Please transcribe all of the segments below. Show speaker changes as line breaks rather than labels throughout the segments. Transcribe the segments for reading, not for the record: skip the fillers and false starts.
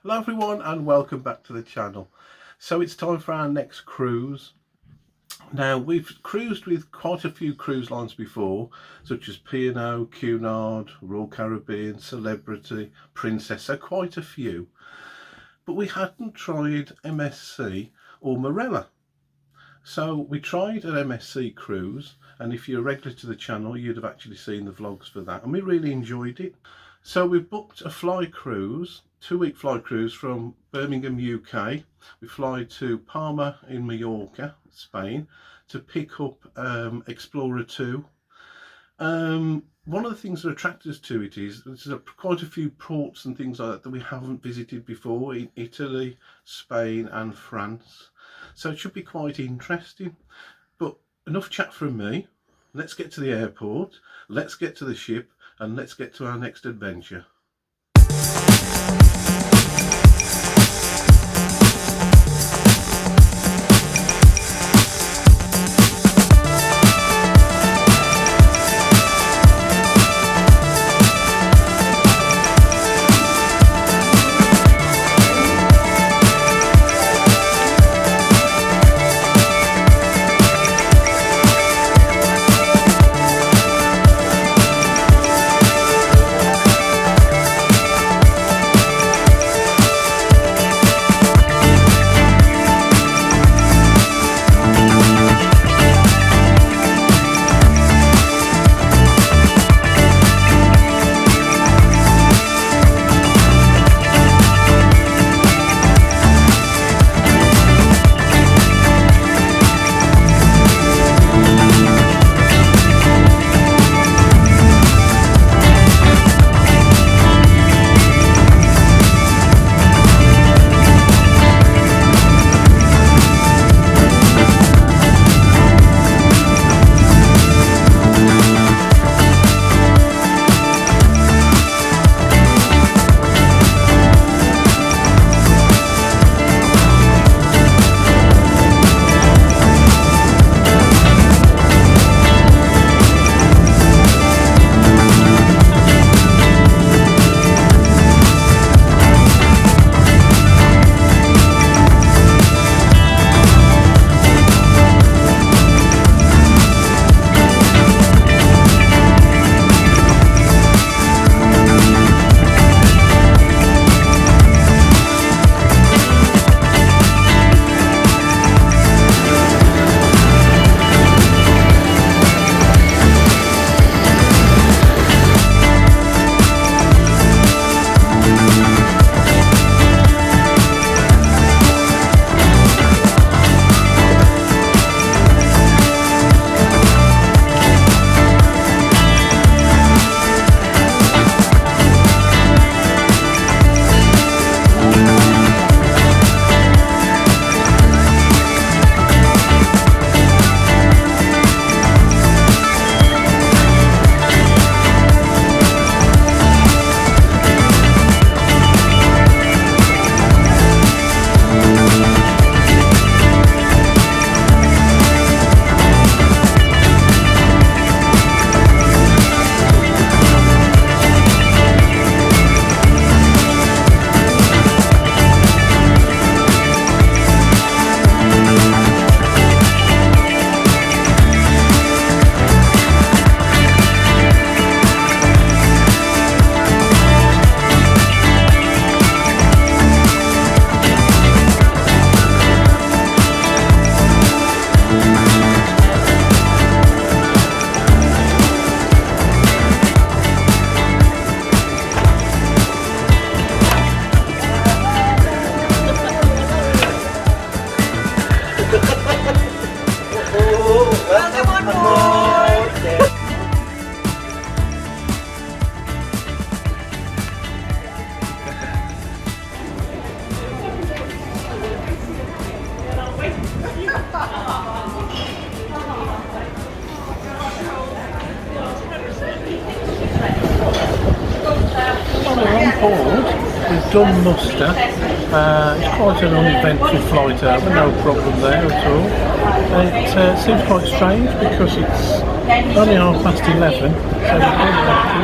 Hello everyone and welcome back to the channel. So it's time for our next cruise. Now we've cruised with quite a few cruise lines before, such as P&O, Cunard, Royal Caribbean, Celebrity, Princess, so quite a few. But we hadn't tried MSC or Marella. So we tried an MSC cruise, and if you're regular to the channel you'd have actually seen the vlogs for that, and we really enjoyed it. So we booked a fly cruise, 2-week fly cruise from Birmingham UK. We fly to Palma in Mallorca, Spain, to pick up Explorer 2. One of the things that attracted us to it is there's quite a few ports and things like that we haven't visited before in Italy, Spain and France. So it should be quite interesting. But enough chat from me. Let's get to the airport, let's get to the ship, and let's get to our next adventure. We've done muster. It's quite an uneventful flight over, no problem there at all. It seems quite strange because it's only 11:30, so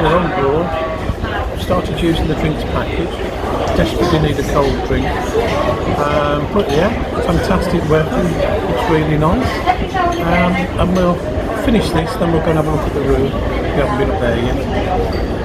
we're on board. Started using the drinks package. Desperately need a cold drink. But yeah, fantastic weather. It's really nice. And we'll finish this, then we're going to have a look at the room. We haven't been up there yet.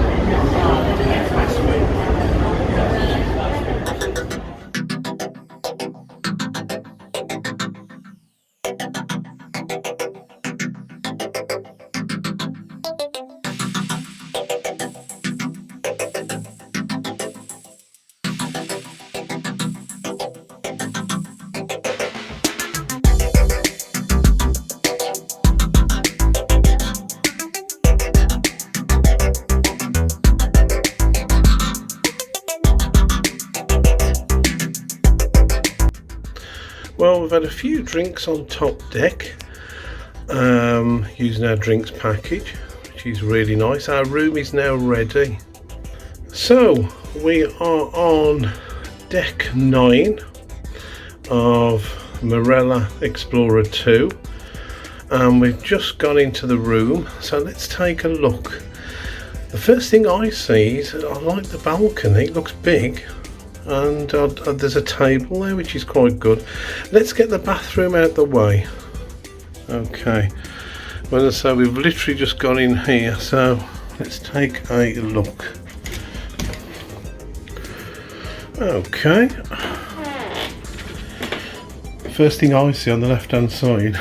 Well, we've had a few drinks on top deck using our drinks package, which is really nice. Our room is now ready. So we are on deck 9 of Marella Explorer 2, and we've just gone into the room, so let's take a look. The first thing I see is I like the balcony. It looks big, and there's a table there, which is quite good. Let's get the bathroom out the way. Okay, well, so we've literally just gone in here, so let's take a look. Okay, first thing I see on the left hand side,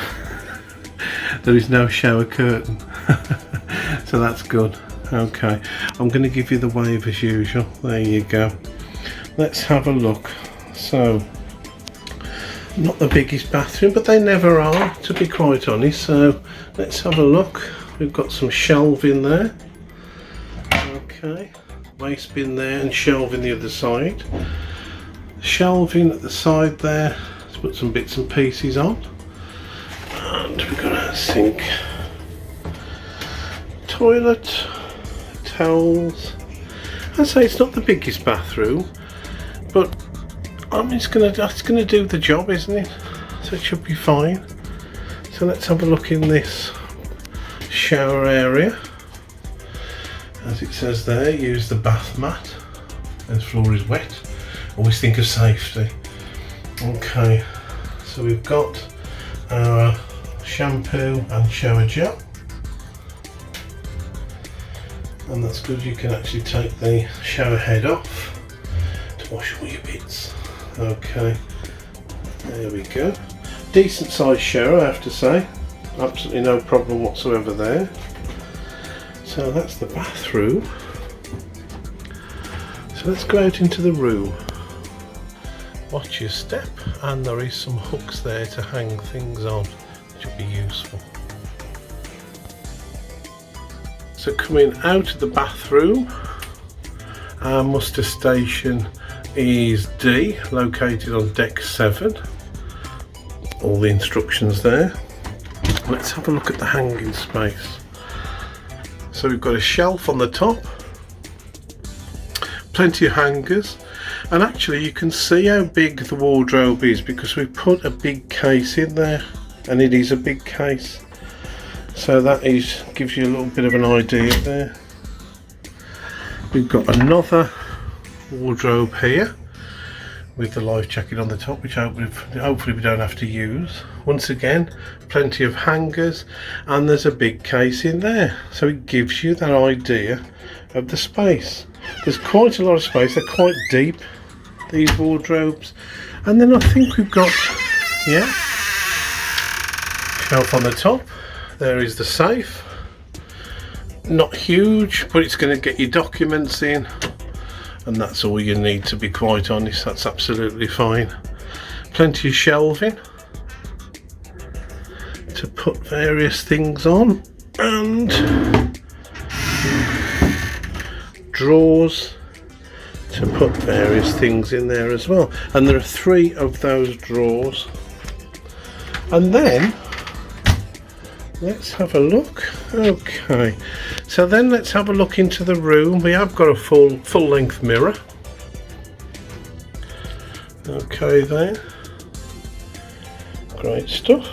there is no shower curtain. So that's good. Okay, I'm going to give you the wave as usual. There you go. Let's have a look. So, not the biggest bathroom, but they never are, to be quite honest. So let's have a look. We've got some shelving there. Okay, waste bin there and shelving the other side. Shelving at the side there. Let's put some bits and pieces on. And we've got a sink, toilet, towels. I'd say it's not the biggest bathroom, but I mean, it's gonna do the job, isn't it? So it should be fine. So let's have a look in this shower area. As it says there, use the bath mat. The floor is wet. Always think of safety. Okay, so we've got our shampoo and shower gel. And that's good, you can actually take the shower head off to wash all your bits. Okay, there we go. Decent sized shower, I have to say. Absolutely no problem whatsoever there. So that's the bathroom. So let's go out into the room. Watch your step, and there is some hooks there to hang things on, which will be useful. So coming out of the bathroom, our muster station is D, located on deck 7. All the instructions there. Let's have a look at the hanging space. So we've got a shelf on the top, plenty of hangers, and actually you can see how big the wardrobe is because we put a big case in there, and it is a big case. So that gives you a little bit of an idea there. We've got another wardrobe here with the life jacket on the top, which hopefully we don't have to use. Once again, plenty of hangers, and there's a big case in there, so it gives you that idea of the space. There's quite a lot of space. They're quite deep, these wardrobes. And then I think we've got, yeah, shelf on the top. There is the safe. Not huge, but it's going to get your documents in, and that's all you need, to be quite honest. That's absolutely fine. Plenty of shelving to put various things on, and drawers to put various things in there as well. And there are 3 of those drawers. And then let's have a look. Okay, so then let's have a look into the room. We have got a full length mirror. Okay, there, great stuff.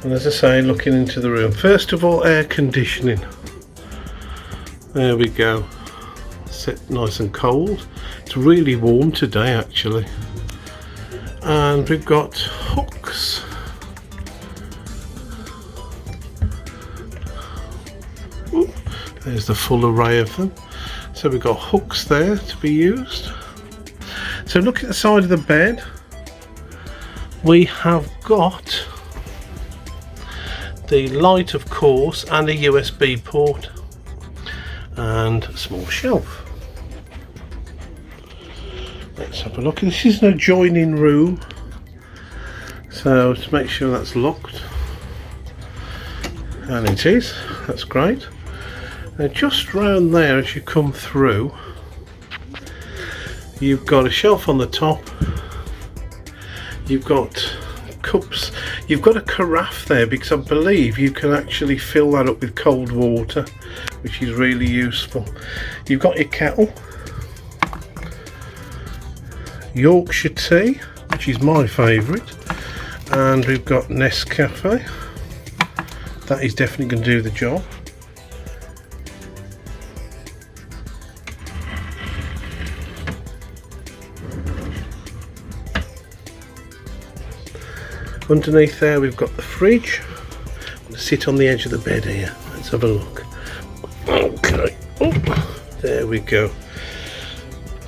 And as I say, looking into the room, first of all, air conditioning. There we go. set nice and cold. It's really warm today actually. And we've got hooks. Ooh, there's the full array of them. So we've got hooks there to be used. So look at the side of the bed. We have got the light, of course, and a USB port and a small shelf. Let's have a look. This is an adjoining room, so to make sure that's locked, and it is. That's great. Now just round there as you come through, you've got a shelf on the top. You've got cups. You've got a carafe there because I believe you can actually fill that up with cold water, which is really useful. You've got your kettle, Yorkshire tea, which is my favourite, and we've got Nescafe. That is definitely going to do the job. Underneath there we've got the fridge. I'm going to sit on the edge of the bed here. Let's have a look. Okay, oh, there we go.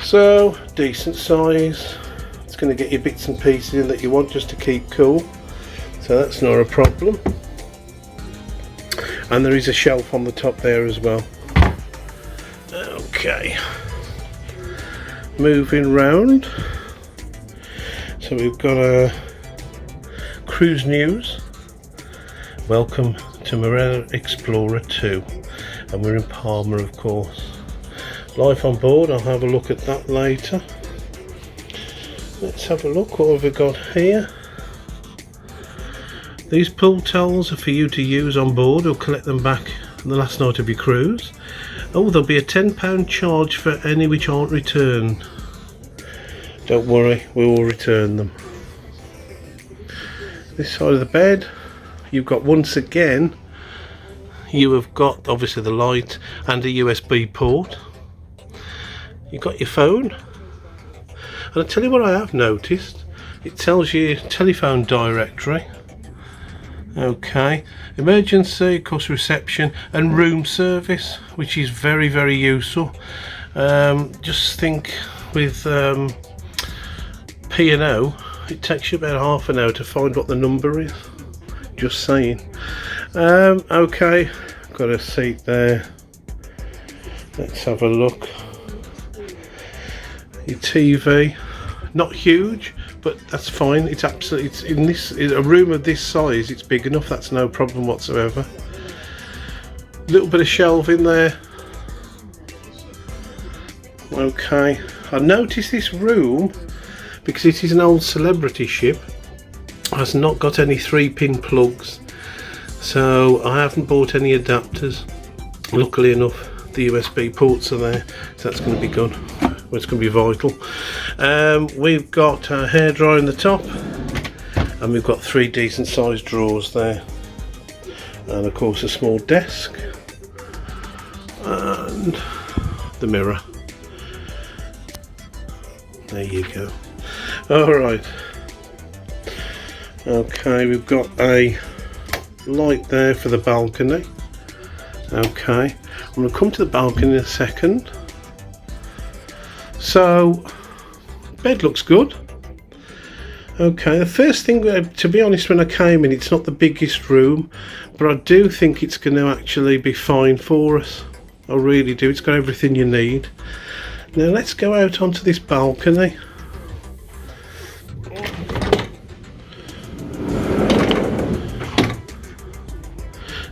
So decent size. It's going to get your bits and pieces in that you want just to keep cool. So that's not a problem. And there is a shelf on the top there as well. Okay. Moving round. So we've got a cruise news. Welcome to Marella Explorer 2, and we're in Palma, of course. Life on board, I'll have a look at that later. Let's have a look. What have we got here? These pool towels are for you to use on board or collect them back on the last night of your cruise. Oh, there'll be a £10 charge for any which aren't returned. Don't worry, we will return them. This side of the bed, you've got, once again, you have got obviously the light and a USB port. You've got your phone, and I tell you what I have noticed, it tells you telephone directory. Okay, emergency, of course, reception and room service, which is very, very useful. Just think with P&O, it takes you about half an hour to find what the number is. Just saying. Okay, got a seat there. Let's have a look. Your TV, not huge, but that's fine. It's absolutely, it's in this, in a room of this size, it's big enough. That's no problem whatsoever. Little bit of shelving there. Okay, I noticed this room, because it is an old Celebrity ship, has not got any 3-pin plugs, so I haven't bought any adapters. Luckily enough, the USB ports are there, so that's going to be good. Well, it's going to be vital. We've got a hairdryer in the top, and we've got 3 decent sized drawers there, and of course a small desk and the mirror. There you go. Alright, okay, we've got a light there for the balcony. Okay, I'm going to come to the balcony in a second. So, bed looks good. Okay, the first thing, to be honest, when I came in, it's not the biggest room, but I do think it's going to actually be fine for us. I really do. It's got everything you need. Now let's go out onto this balcony.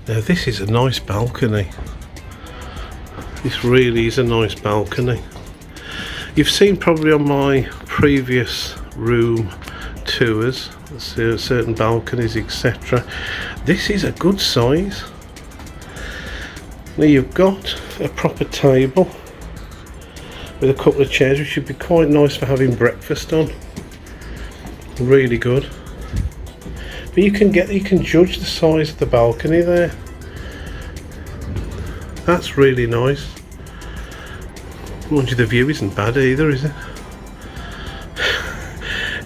Now this is a nice balcony. This really is a nice balcony. You've seen probably on my previous room tours, certain balconies, etc. This is a good size. Now you've got a proper table with a couple of chairs, which should be quite nice for having breakfast on. Really good. But you can judge the size of the balcony there. That's really nice. Mind you, the view isn't bad either, is it?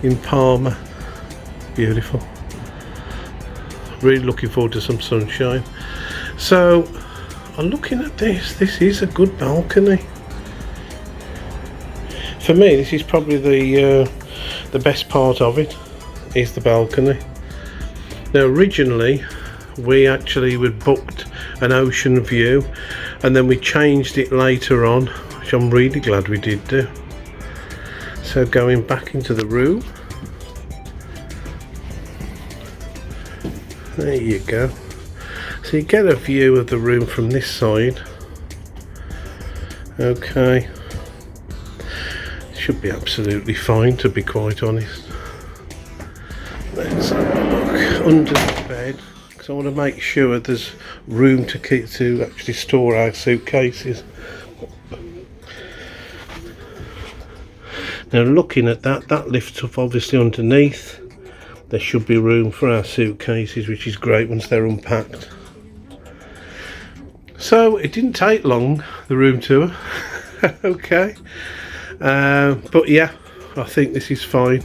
In Palma, beautiful. Really looking forward to some sunshine. So I'm looking at this. This is a good balcony. For me, this is probably the best part of it, is the balcony. Now originally we actually were booked an ocean view, and then we changed it later on, which I'm really glad we did do. So going back into the room, there you go. So you get a view of the room from this side. Okay, should be absolutely fine, to be quite honest. Let's have a look under the bed, because I want to make sure there's room to actually store our suitcases. Now looking at that lifts up obviously underneath. There should be room for our suitcases, which is great once they're unpacked. So it didn't take long, the room tour. Okay, but yeah, I think this is fine.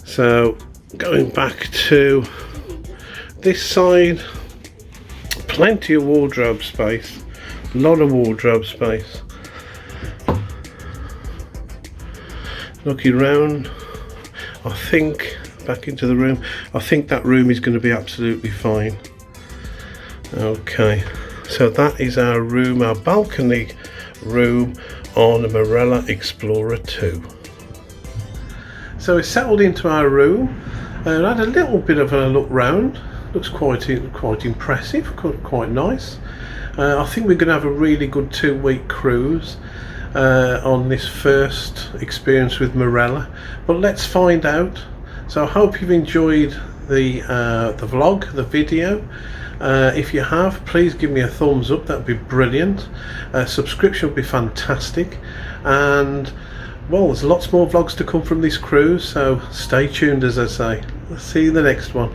So going back to this side, plenty of wardrobe space, a lot of wardrobe space. Looking round, I think, back into the room, I think that room is going to be absolutely fine. Okay, so that is our room, our balcony room on a Marella Explorer 2. So we settled into our room and had a little bit of a look round. Looks quite impressive, quite nice. I think we're going to have a really good 2-week cruise on this first experience with Marella, but let's find out. So I hope you've enjoyed the vlog, the video. If you have, please give me a thumbs up, that'd be brilliant. Subscription would be fantastic, and well, there's lots more vlogs to come from this cruise, so stay tuned, as I say. See you in the next one.